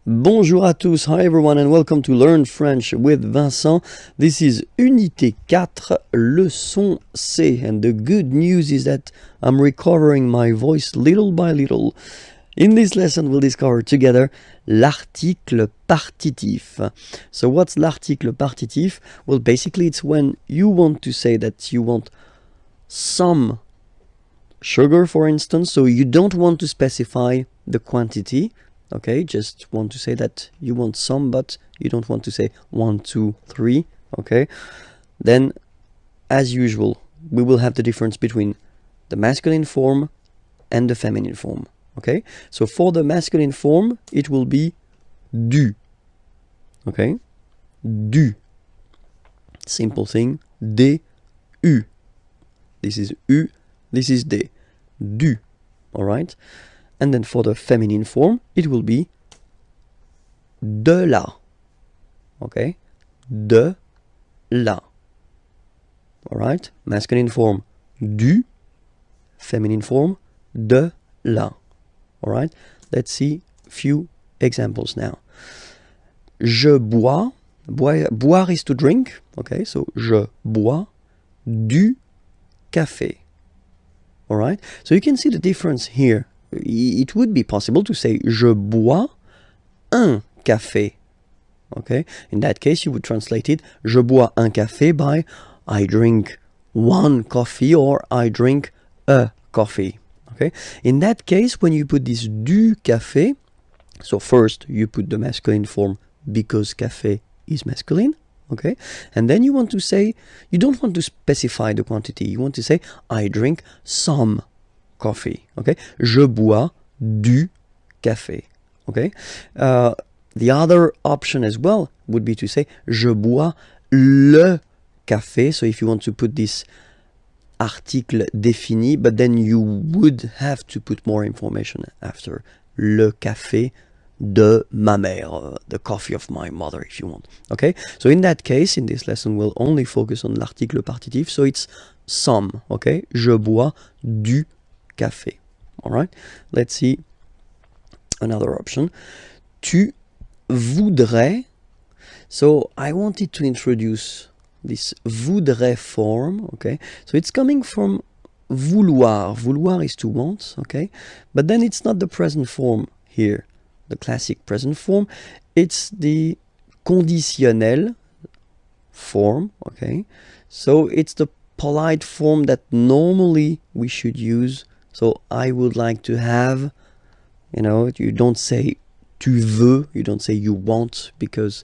Bonjour à tous, hi everyone and welcome to Learn French with Vincent. This is Unité 4, leçon C, and the good news is that I'm recovering my voice little by little. In this lesson we'll discover together l'article partitif. So what's l'article partitif? Well, basically it's when you want to say that you want some sugar, for instance, so you don't want to specify the quantity. Okay, just want to say that you want some, but you don't want to say 1, 2, 3. Okay, then as usual we will have the difference between the masculine form and the feminine form. Okay, so for the masculine form it will be du. Okay, du. Simple thing, d, u. This is u, this is d. Du. All right. And then for the feminine form, it will be de la. Okay? De la. Alright? Masculine form, du. Feminine form, de la. Alright? Let's see a few examples now. Je bois. Boire is to drink. Okay? So, je bois du café. Alright? So you can see the difference here. It would be possible to say je bois un café. Okay? In that case, you would translate it je bois un café by I drink one coffee or I drink a coffee. Okay? In that case, when you put this du café, so first you put the masculine form because café is masculine. Okay? And then you want to say, you don't want to specify the quantity. You want to say I drink some coffee. Okay, je bois du café. Okay, the other option as well would be to say je bois le café. So if you want to put this article défini, but then you would have to put more information after. Le café de ma mère, the coffee of my mother, if you want. Okay, so in that case, in this lesson, we'll only focus on l'article partitif. So it's some. Okay, je bois du café. All right, let's see another option. Tu voudrais. So I wanted to introduce this voudrais form. Okay, so it's coming from vouloir. Vouloir is to want. Okay, but then it's not the present form here, the classic present form. It's the conditionnel form. Okay, so it's the polite form that normally we should use. So I would like to have, you know, you don't say tu veux, you don't say you want, because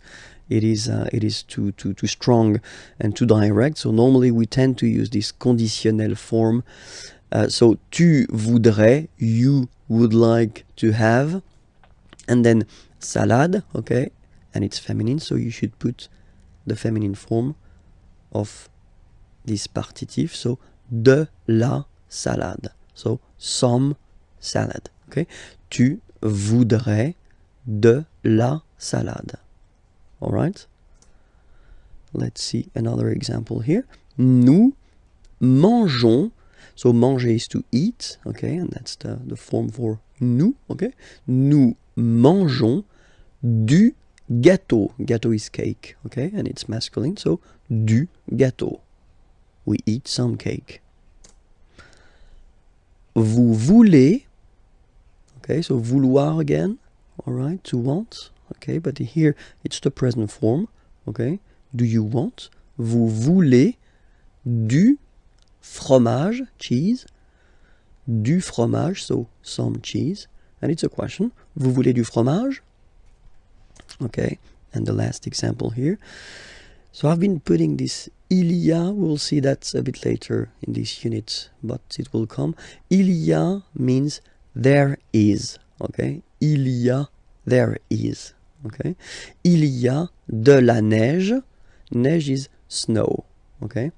it is too strong and too direct. So normally we tend to use this conditionnel form. So tu voudrais, you would like to have, and then salade, okay, and it's feminine, so you should put the feminine form of this partitif, so de la salade. So, some salad. Okay? Tu voudrais de la salade. Alright? Let's see another example here. Nous mangeons. So, manger is to eat. Okay? And that's the form for nous. Okay? Nous mangeons du gâteau. Gâteau is cake. Okay? And it's masculine. So, du gâteau. We eat some cake. Vous voulez, okay, so vouloir again, all right, to want, okay, but here it's the present form, okay, do you want, vous voulez du fromage, cheese, du fromage, so some cheese, and it's a question, vous voulez du fromage, okay, and the last example here, so I've been putting this il y a, we'll see that a bit later in this unit, but it will come. Il y a means there is, okay? Il y a, there is, okay? Il y a de la neige. Neige is snow, okay?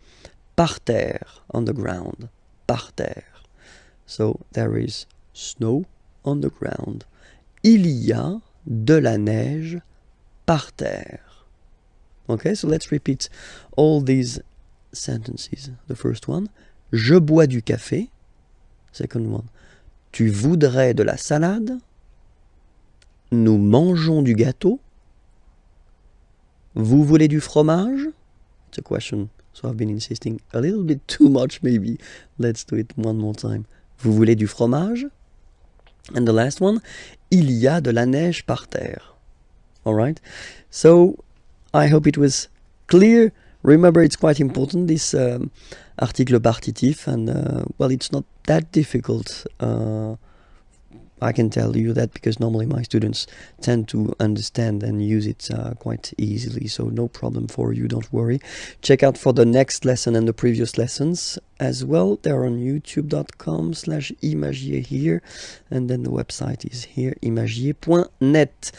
Par terre, on the ground, par terre. So there is snow on the ground. Il y a de la neige par terre. Okay, so let's repeat all these sentences. The first one, je bois du café. Second one, tu voudrais de la salade. nous mangeons du gâteau? Vous voulez du fromage? It's a question, so I've been insisting a little bit too much maybe. Let's do it one more time. Vous voulez du fromage? And the last one, il y a de la neige par terre. Alright? So, I hope it was clear. Remember, it's quite important, this article partitif, and well, it's not that difficult. I can tell you that because normally my students tend to understand and use it quite easily, so no problem for you, don't worry. Check out for the next lesson and the previous lessons as well. They're on youtube.com/imagier here, and then the website is here, imagier.net.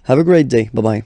Have a great day. Bye-bye.